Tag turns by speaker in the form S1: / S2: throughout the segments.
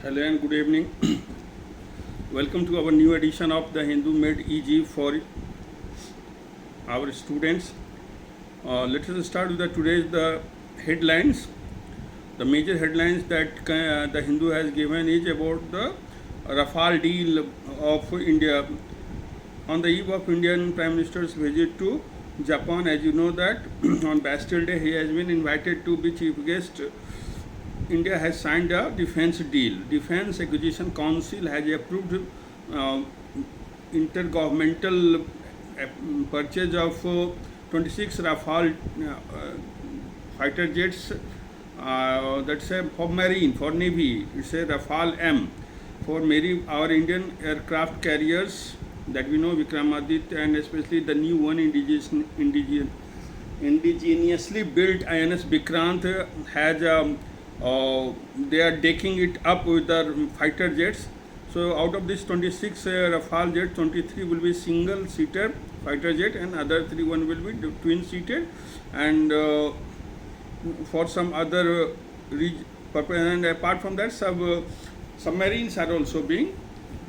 S1: Hello and good evening. Welcome to our new edition of the Hindu Made Easy for our students. Let us start with today's headlines. The major headlines that the Hindu has given is about the Rafale deal of India. On the eve of Indian Prime Minister's visit to Japan, as you know that on Bastille Day he has been invited to be chief guest. India has signed a defense deal. Defense Acquisition Council has approved uh, intergovernmental purchase of 26 Rafale fighter jets. That's a for marine, for navy. It's a Rafale M. For marine, our Indian aircraft carriers that we know, Vikramaditya, and especially the new one indigenously built INS Vikrant has they are decking it up with the fighter jets. So out of this 26 Rafale jets, 23 will be single seater fighter jet and other 1 will be twin seated, and for some other purpose. And apart from that, submarines are also being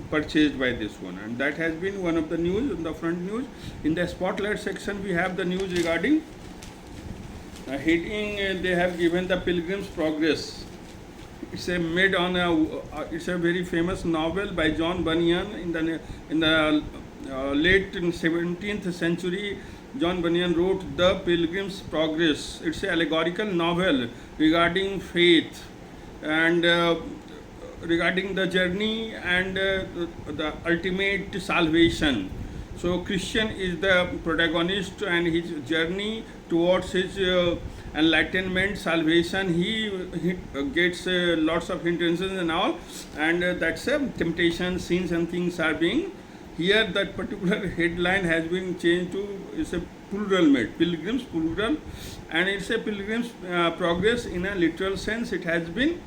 S1: purchased by this one, and that has been one of the news in the front news. In the spotlight section we have the news regarding heading. They have given the Pilgrim's Progress. It's a made on it's a very famous novel by John Bunyan in the late 17th century. John Bunyan wrote The Pilgrim's Progress. It's an allegorical novel regarding faith and regarding the journey and the ultimate salvation. So Christian is the protagonist, and his journey towards his enlightenment, salvation, he gets lots of hindrances and all, and that's a temptation, sins and things are being. Here that particular headline has been changed to, it's a plural made, pilgrims plural, and it's a pilgrim's progress in a literal sense. It has been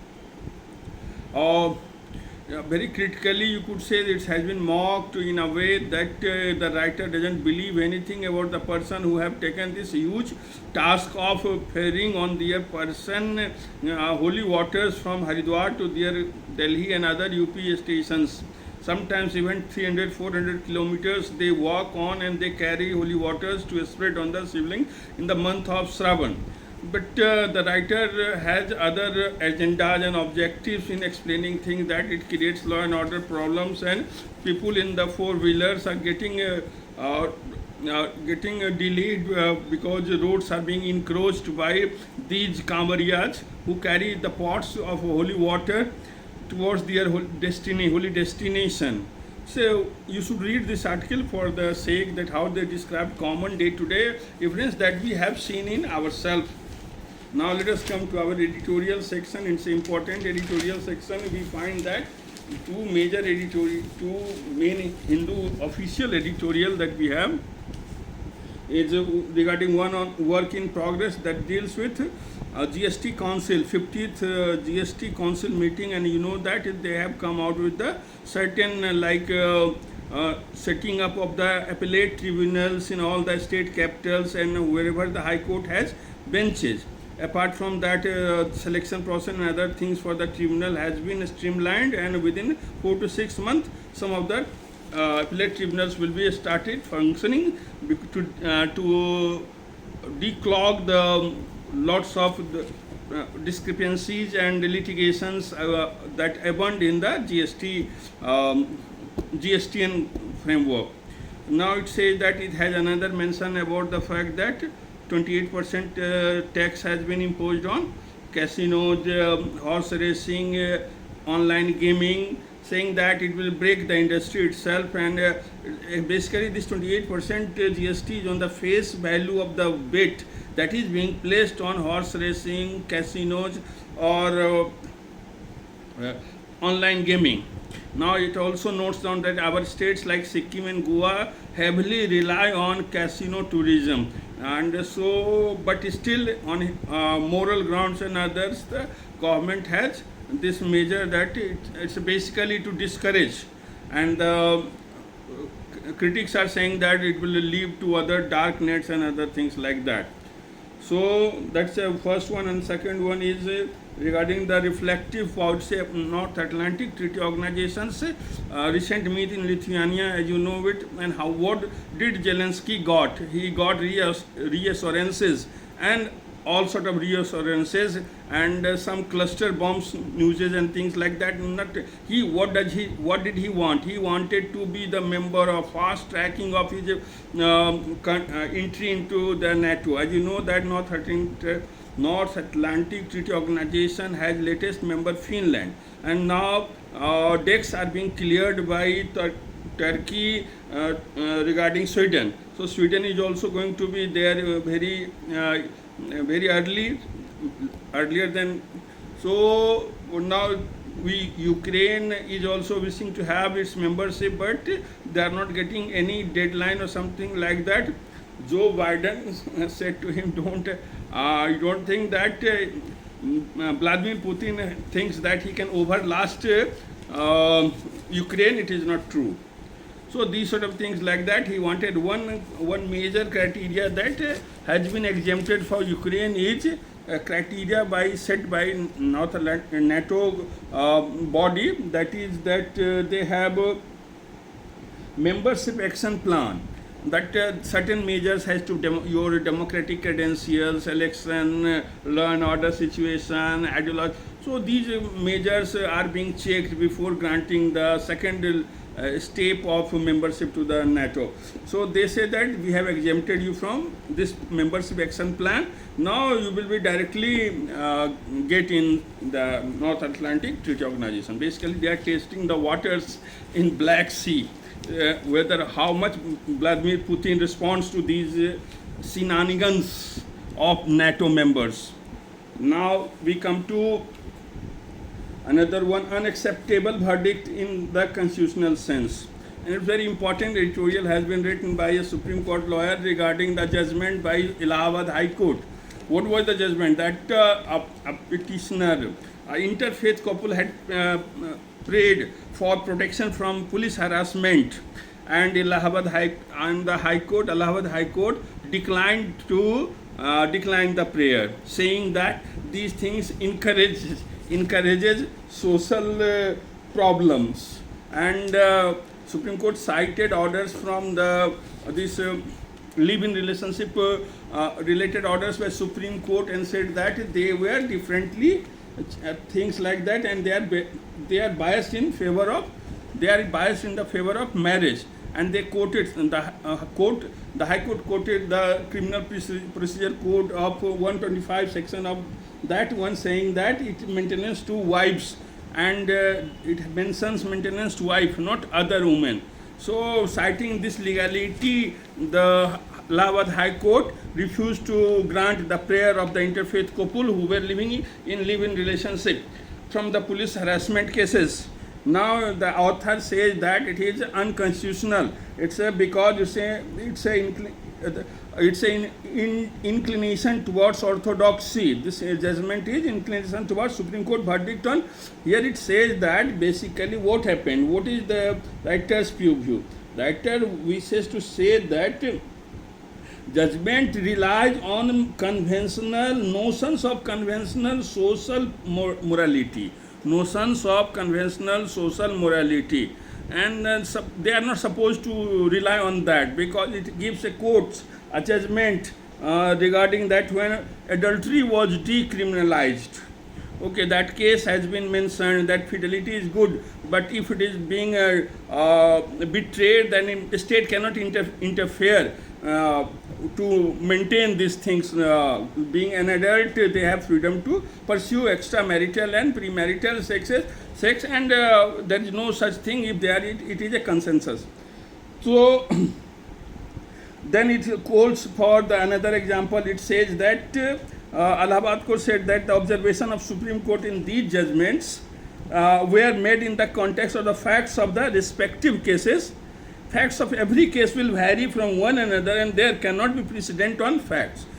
S1: very critically, you could say it has been mocked in a way that the writer doesn't believe anything about the person who have taken this huge task of ferrying on their person holy waters from Haridwar to their Delhi and other UP stations. Sometimes even 300-400 kilometers they walk on, and they carry holy waters to spread on the shivling in the month of Shravan. But the writer has other agendas and objectives in explaining things, that it creates law and order problems, and people in the four-wheelers are getting delayed because roads are being encroached by these Kamariyas who carry the pots of holy water towards their holy destination. So you should read this article for the sake that how they describe common day-to-day events that we have seen in ourselves. Now let us come to our editorial section. It's an important editorial section. We find that two main Hindu official editorial that we have is regarding one on work in progress that deals with GST Council, 50th GST Council meeting, and you know that they have come out with the certain setting up of the appellate tribunals in all the state capitals and wherever the High Court has benches. Apart from that, selection process and other things for the tribunal has been streamlined, and within 4 to 6 months, some of the appellate tribunals will be started functioning to declog the lots of the discrepancies and litigations that abound in the GSTN framework. Now it says that it has another mention about the fact that 28% tax has been imposed on casinos, horse racing, online gaming, saying that it will break the industry itself, and basically this 28% GST is on the face value of the bet that is being placed on horse racing, casinos, or online gaming. Now it also notes down that our states like Sikkim and Goa heavily rely on casino tourism, and so but still on moral grounds and others, the government has this measure that it's basically to discourage, and critics are saying that it will lead to other dark nets and other things like that. So that's the first one, and second one is regarding the reflective, I would say, North Atlantic Treaty Organization's recent meet in Lithuania, as you know it, and how what did Zelensky got? He got reassurances and all sort of reassurances and some cluster bombs newses and things like that. Not he what did he want? He wanted to be the member of fast tracking of his entry into the NATO. As you know that North Atlantic Treaty Organization has latest member Finland, and now decks are being cleared by Turkey regarding Sweden. So Sweden is also going to be there very earlier than. So now Ukraine is also wishing to have its membership, but they are not getting any deadline or something like that. Joe Biden said to him, you don't think that Vladimir Putin thinks that he can overlast Ukraine? It is not true. So these sort of things like that, he wanted one major criteria that has been exempted for Ukraine is criteria set by North Atlantic NATO body, that is that they have a membership action plan, that certain measures has to your democratic credentials, election, law and order situation, ideology. So these measures are being checked before granting the second step of membership to the NATO. So they say that we have exempted you from this membership action plan. Now you will be directly get in the North Atlantic Treaty Organization. Basically, they are testing the waters in Black Sea. Whether how much Vladimir Putin responds to these shenanigans of NATO members. Now we come to another one, unacceptable verdict in the constitutional sense. And it's very important editorial has been written by a Supreme Court lawyer regarding the judgment by Allahabad High Court. What was the judgment? That a petitioner, interfaith couple had prayed for protection from police harassment, and Allahabad High Court declined the prayer, saying that these things encourages social problems. And Supreme Court cited orders from this live-in relationship related orders by Supreme Court, and said that they were differently things like that, and they are biased in the favor of marriage. And they quoted the High Court quoted the Criminal Procedure Code of 125 section of that one, saying that it maintenance to wives, and it mentions maintenance to wife, not other women. So citing this legality, the Allahabad High Court refused to grant the prayer of the interfaith couple who were living in live-in relationship from the police harassment cases. Now the author says that it is unconstitutional. Because it's an inclination towards orthodoxy. This judgment is inclination towards Supreme Court verdict on. Here it says that basically what happened. What is the writer's view? Writer wishes to say that judgment relies on conventional notions of conventional social morality. And they are not supposed to rely on that, because it gives a judgment regarding that when adultery was decriminalized. Okay, that case has been mentioned that fidelity is good, but if it is being betrayed, then the state cannot interfere to maintain these things. Being an adult, they have freedom to pursue extramarital and premarital sex, and there is no such thing if there it is a consensus. So then it calls for another example. It says that Allahabad Court said that the observation of Supreme Court in these judgments were made in the context of the facts of the respective cases. Facts of every case will vary from one another, and there cannot be precedent on facts.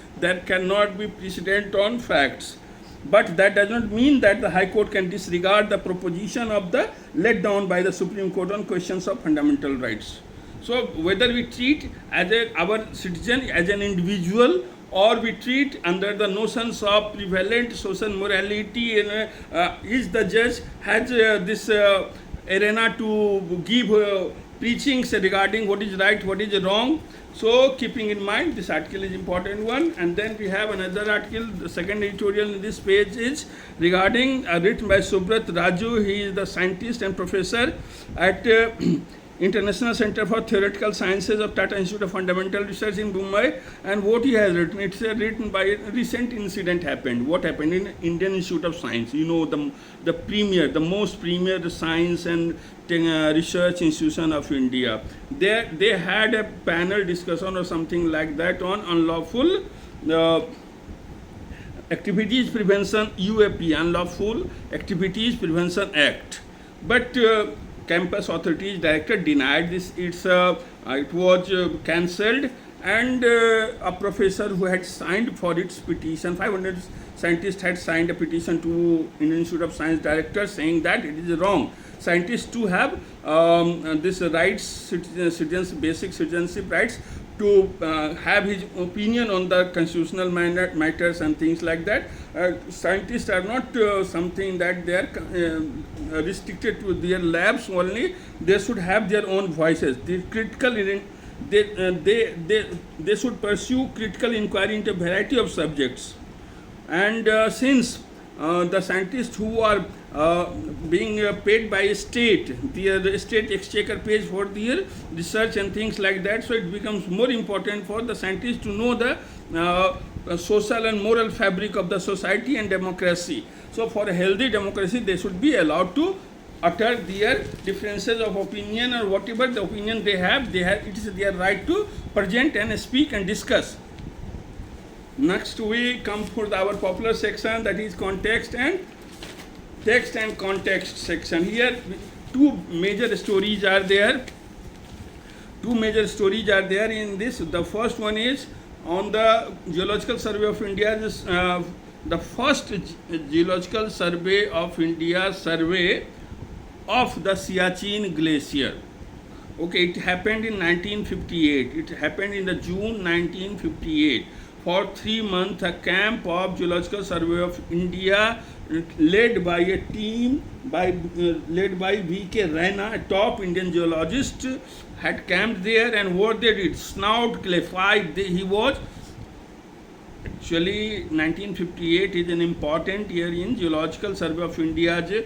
S1: But that does not mean that the High Court can disregard the proposition of the laid down by the Supreme Court on questions of fundamental rights. So whether we treat our citizen as an individual or we treat under the notions of prevalent social morality, and is the judge has this arena to give preachings regarding what is right, what is wrong. So keeping in mind, this article is important one. And then we have another article, the second editorial in this page is regarding written by Subrat Raju. He is the scientist and professor at International Center for Theoretical Sciences of Tata Institute of Fundamental Research in Mumbai. And what he has written, it's written by a recent incident happened. What happened in Indian Institute of Science? You know, the premier, the most premier science and research institution of India. They had a panel discussion or something like that on unlawful activities prevention, UAP, Unlawful Activities Prevention Act. But campus authorities director denied this. It was cancelled, and a professor who had signed for its petition, 500 scientists had signed a petition to Indian Institute of Science director saying that it is wrong. Scientists to have this rights, citizens, basic citizenship rights, to have his opinion on the constitutional matters and things like that. Scientists are not something that they are restricted to their labs only. They should have their own voices. The critical they should pursue critical inquiry into a variety of subjects. And since the scientists who are being paid by a state, the state exchequer pays for their research and things like that, so it becomes more important for the scientists to know the social and moral fabric of the society and democracy. So for a healthy democracy, they should be allowed to utter their differences of opinion, or whatever the opinion they have, it is their right to present and speak and discuss. Next we come for our popular section, that is context and text and context section. Here two major stories are there. In this. The first one is on the Geological Survey of India. The first Geological Survey of India survey of the Siachen Glacier. Okay, it happened in 1958. It happened in the June 1958. For 3 months, a camp of Geological Survey of India, led by a team led by V.K. Raina, a top Indian geologist, had camped there. And what they did, snout clay. He was actually 1958 is an important year in Geological Survey of India's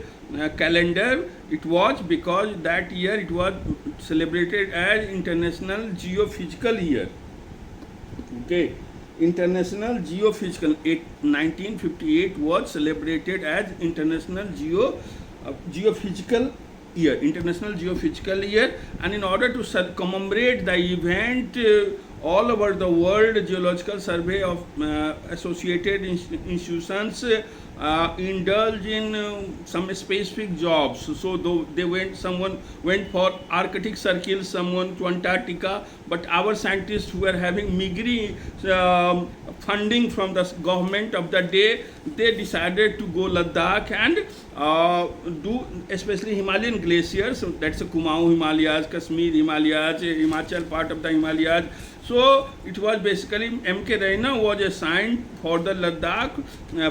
S1: calendar. It was because that year it was celebrated as International Geophysical Year. Okay. International Geophysical 1958 was celebrated as International Geophysical Year, International Geophysical Year. And in order to commemorate the event, all over the world, Geological Survey of associated institutions indulge in some specific jobs. So someone went for Arctic Circle, someone to Antarctica, but our scientists who were having meagre funding from the government of the day, they decided to go Ladakh and do especially Himalayan glaciers. So that's the Kumaon Himalayas, Kashmir Himalayas, Himachal part of the Himalayas. So it was basically M.K. Raina was assigned for the Ladakh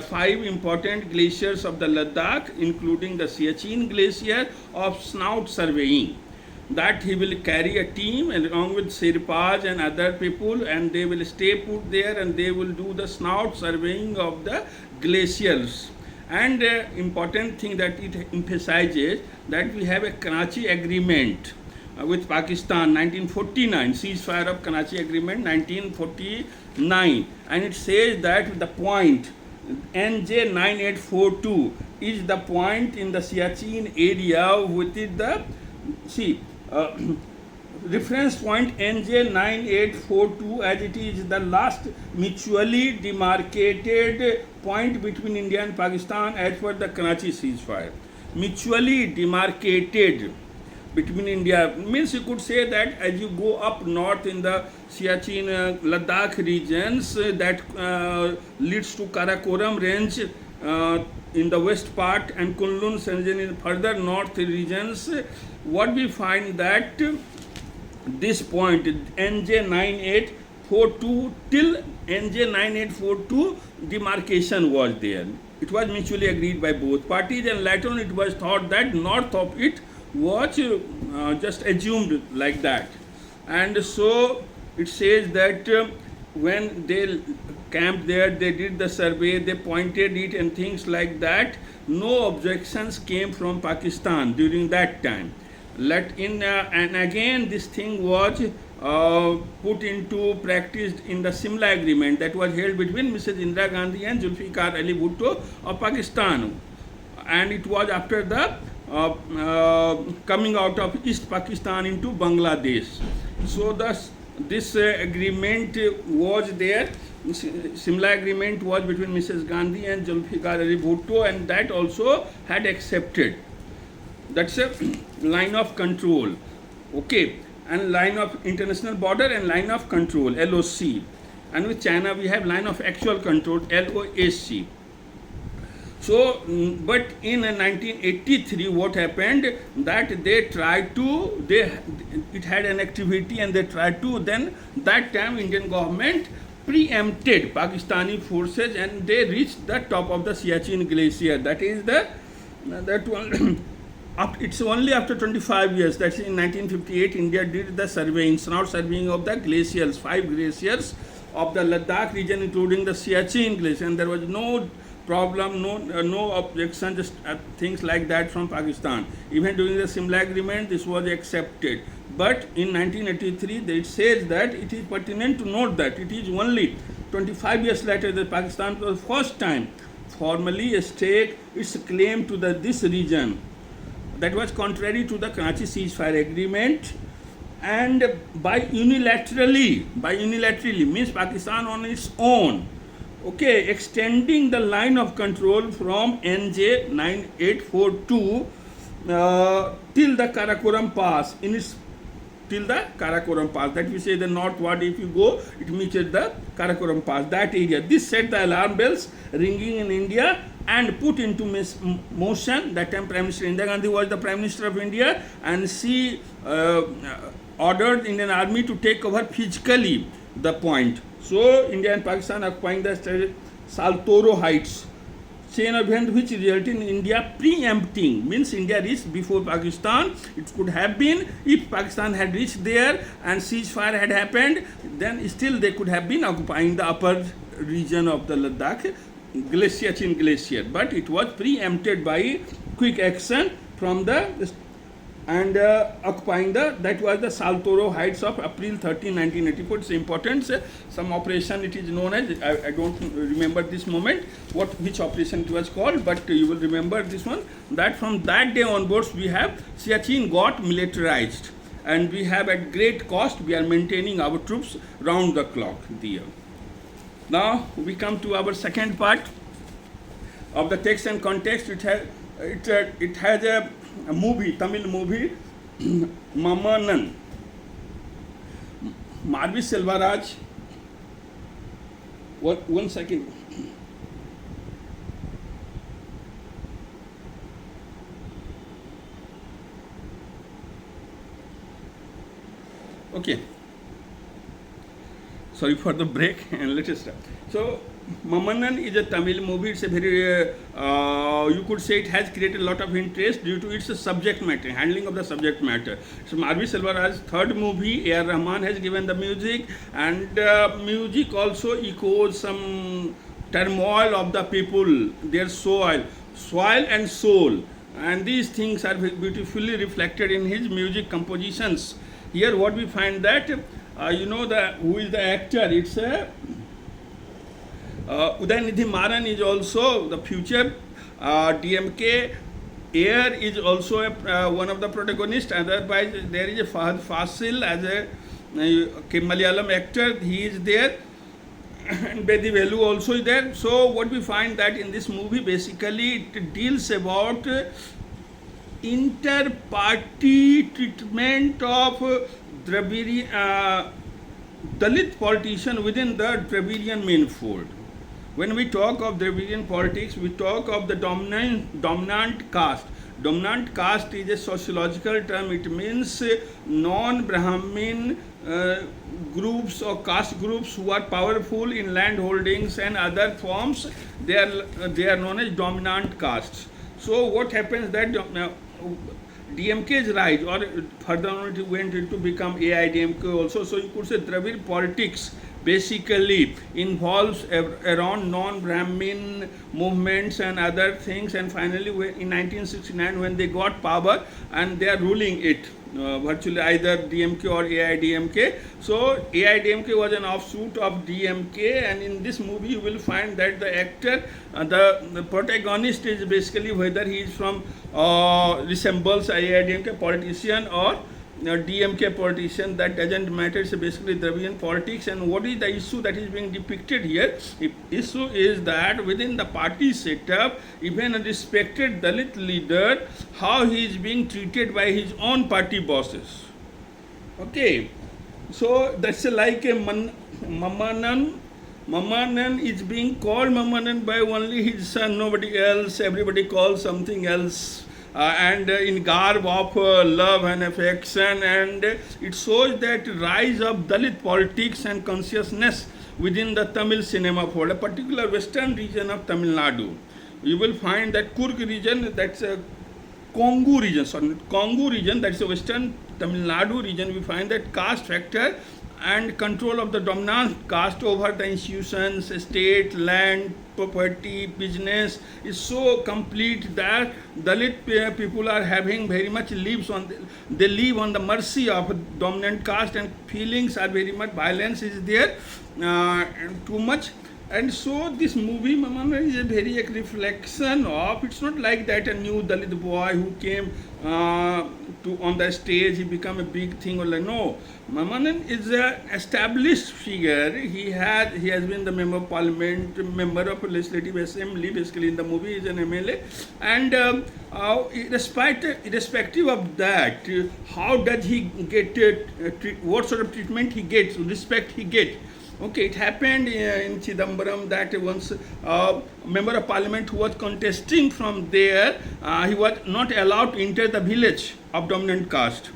S1: 5 important glaciers of the Ladakh, including the Siachen Glacier, of snout surveying. That he will carry a team along with Sherpas and other people, and they will stay put there and they will do the snout surveying of the glaciers. And important thing that it emphasizes that we have a Karachi Agreement with Pakistan, 1949, ceasefire of Karachi Agreement, 1949, and it says that the point NJ 9842 is the point in the Siachen area within the reference point NJ 9842, as it is the last mutually demarcated point between India and Pakistan as per the Karachi ceasefire. Mutually demarcated between India means you could say that as you go up north in the Siachen Ladakh regions, that leads to Karakoram range in the west part, and Kunlun Sanjan in further north regions. What we find that this point NJ 9842 till NJ 9842 demarcation was there. It was mutually agreed by both parties, and later on it was thought that north of it was just assumed like that. And so it says that when they camped there, they did the survey, they pointed it and things like that. No objections came from Pakistan during that time. And again this thing was put into practice in the Simla agreement that was held between Mrs. Indira Gandhi and Zulfikar Ali Bhutto of Pakistan, and it was after the coming out of East Pakistan into Bangladesh. So this agreement was there. Simla agreement was between Mrs. Gandhi and Zulfikar Ali Bhutto, and that also had accepted. That's a line of control, okay, and line of international border and line of control, LOC. And with China we have line of actual control, LOAC. So, but in 1983, what happened that it had an activity, and they tried to, then that time Indian government preempted Pakistani forces, and they reached the top of the Siachen glacier. That is that one. It's only after 25 years, that's in 1958, India did the surveying, snout surveying of the glaciers, 5 glaciers of the Ladakh region, including the Siachen glacier, and there was no problem, no objection, just things like that from Pakistan. Even during the Simla agreement, this was accepted. But in 1983, it says that it is pertinent to note that it is only 25 years later that Pakistan for the first time formally staked its claim to this region. That was contrary to the Karachi ceasefire agreement, and by unilaterally means Pakistan on its own, okay, extending the line of control from NJ 9842 till the Karakoram Pass, till the Karakoram Pass. That we say the northward, if you go, it meets the Karakoram Pass, that area. This set the alarm bells ringing in India and put into motion. That time Prime Minister Indira Gandhi was the Prime Minister of India, and she ordered Indian Army to take over physically the point. So India and Pakistan occupying the Saltoro Heights, chain of events which resulted in India preempting, means India reached before Pakistan. It could have been, if Pakistan had reached there and ceasefire had happened, then still they could have been occupying the upper region of the Ladakh Siachen glacier, but it was preempted by quick action from occupying that was the Saltoro Heights of April 13, 1984. It's important. Some operation it is known as, I don't remember this moment which operation it was called, but you will remember this one, that from that day onwards we have Siachen got militarized, and we have at great cost we are maintaining our troops round the clock there. Now we come to our second part of the text and context. It has a movie, Tamil movie, Mamanan, Marvi Selvaraj. One second. Okay. Sorry for the break, and let us start. So, Mamanan is a Tamil movie. It's a very, you could say it has created a lot of interest due to its subject matter, handling of the subject matter. So, Marvi Selvaraj's third movie, A.R. Rahman has given the music, and music also echoes some turmoil of the people, their soil and soul. And these things are beautifully reflected in his music compositions. Here what we find that, who is the actor, it's Udayanidhi Maran is also the future DMK. Air is also one of the protagonists. Otherwise, there is a Fahad Fasil as a Malayalam actor. He is there. And Bedi Velu also is there. So, what we find that in this movie, basically, it deals about inter-party treatment of Dalit politician within the Dravidian main fold. When we talk of Dravidian politics, we talk of the dominant caste. Dominant caste is a sociological term. It means non-Brahmin uh, groups or caste groups who are powerful in land holdings and other forms. They are known as dominant castes. So what happens that DMK's rise, or further on it went into become AIDMK also. So you could say Dravid politics basically involves around non-Brahmin movements and other things, and finally in 1969 when they got power and they are ruling it, virtually either DMK or AIDMK. So AIDMK was an offshoot of DMK, and in this movie you will find that the actor, the protagonist is basically whether he is from resembles AIDMK politician or DMK politician, that doesn't matter. It's basically Dravidian politics. And what is the issue that is being depicted here? The issue is that within the party setup, even a respected Dalit leader, how he is being treated by his own party bosses. Okay, so that's like a Mamanan. Mamanan is being called Mamanan by only his son, nobody else. Everybody calls something else. And in garb of love and affection, and it shows that rise of Dalit politics and consciousness within the Tamil cinema fold, a particular western region of Tamil Nadu. You will find that Kurg region, that's a Kongu region, that's a western Tamil Nadu region. We find that caste factor and control of the dominant caste over the institutions, state, land, property, business is so complete that Dalit people are having very much they live on the mercy of dominant caste, and feelings are very much, violence is there too much. And so this movie Mamanan is a very reflection of, it's not like that a new Dalit boy who came on the stage, he become a big thing or like, no. Mamanan is an established figure. He has been the member of parliament, member of legislative assembly, basically in the movie is an MLA. And irrespective of that, how does he get, what sort of treatment he gets, respect he gets. Okay, it happened in Chidambaram that once a member of parliament who was contesting from there, he was not allowed to enter the village of dominant caste.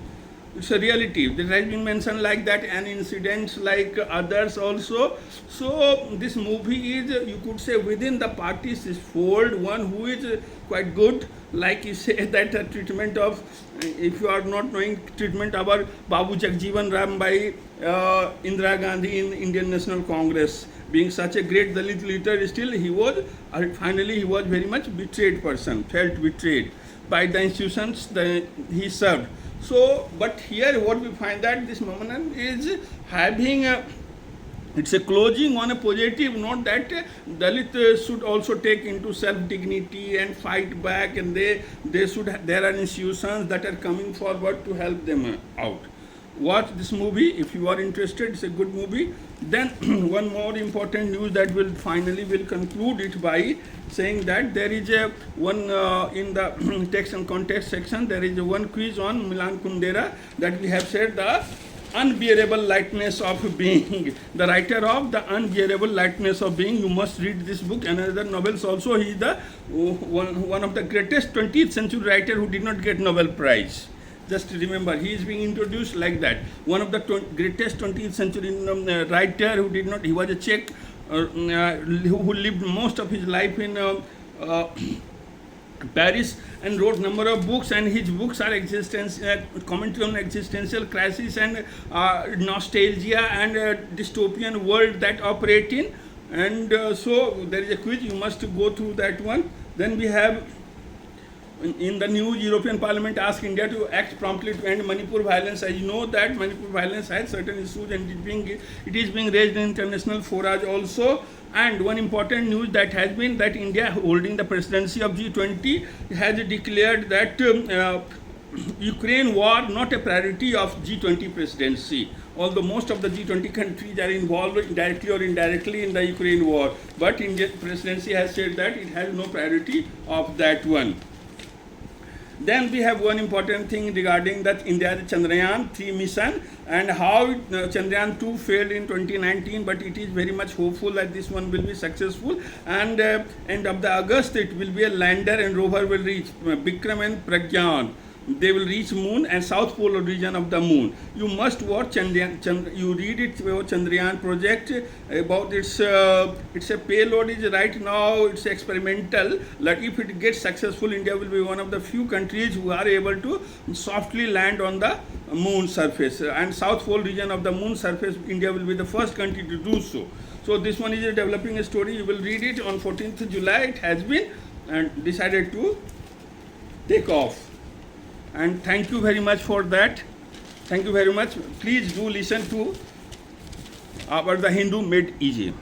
S1: It's a reality. There has been mentioned like that, and incidents like others also. So this movie is, you could say, within the party's fold, one who is quite good. Like you say that treatment of, if you are not knowing, treatment of our Babu Jagjeevan Ram by Indira Gandhi in Indian National Congress, being such a great Dalit leader, still he was finally he was very much betrayed person, felt betrayed by the institutions that he served. So, but here what we find that this Mamanan is having it's a closing on a positive note that Dalit should also take into self-dignity and fight back, and there are institutions that are coming forward to help them out. Watch this movie if you are interested. It's a good movie. Then one more important news that will conclude it by saying that there is a one in the text and context section, there is a one quiz on Milan Kundera that we have said the unbearable lightness of being. The writer of the unbearable lightness of being. You must read this book and other novels also. He is the one of the greatest 20th century writer who did not get Nobel Prize. Just remember, he is being introduced like that. One of the greatest 20th century writer who did not, he was a Czech who lived most of his life in Paris and wrote number of books, and his books are commentary on existential crisis and nostalgia and dystopian world that operate in. And so there is a quiz, you must go through that one. Then we have in the new European Parliament asked India to act promptly to end Manipur violence. As you know that Manipur violence has certain issues and it is being raised in international forums also. And one important news that has been that India, holding the presidency of G20, has declared that Ukraine war not a priority of G20 presidency. Although most of the G20 countries are involved directly or indirectly in the Ukraine war, but Indian presidency has said that it has no priority of that one. Then we have one important thing regarding that India's Chandrayaan 3 mission and how Chandrayaan 2 failed in 2019, but it is very much hopeful that this one will be successful, and end of the August it will be a lander and rover will reach Vikram and Pragyan. they will reach moon and south polar region of the moon. You must watch you read it about Chandrayaan project, about its a payload is right now, it's experimental. Like if it gets successful, India will be one of the few countries who are able to softly land on the moon surface, and south pole region of the moon surface, India will be the first country to do so. So this one is a developing story. You will read it on 14th July. It has been and decided to take off. And thank you very much for that. Thank you very much. Please do listen to our The Hindu Made Easy.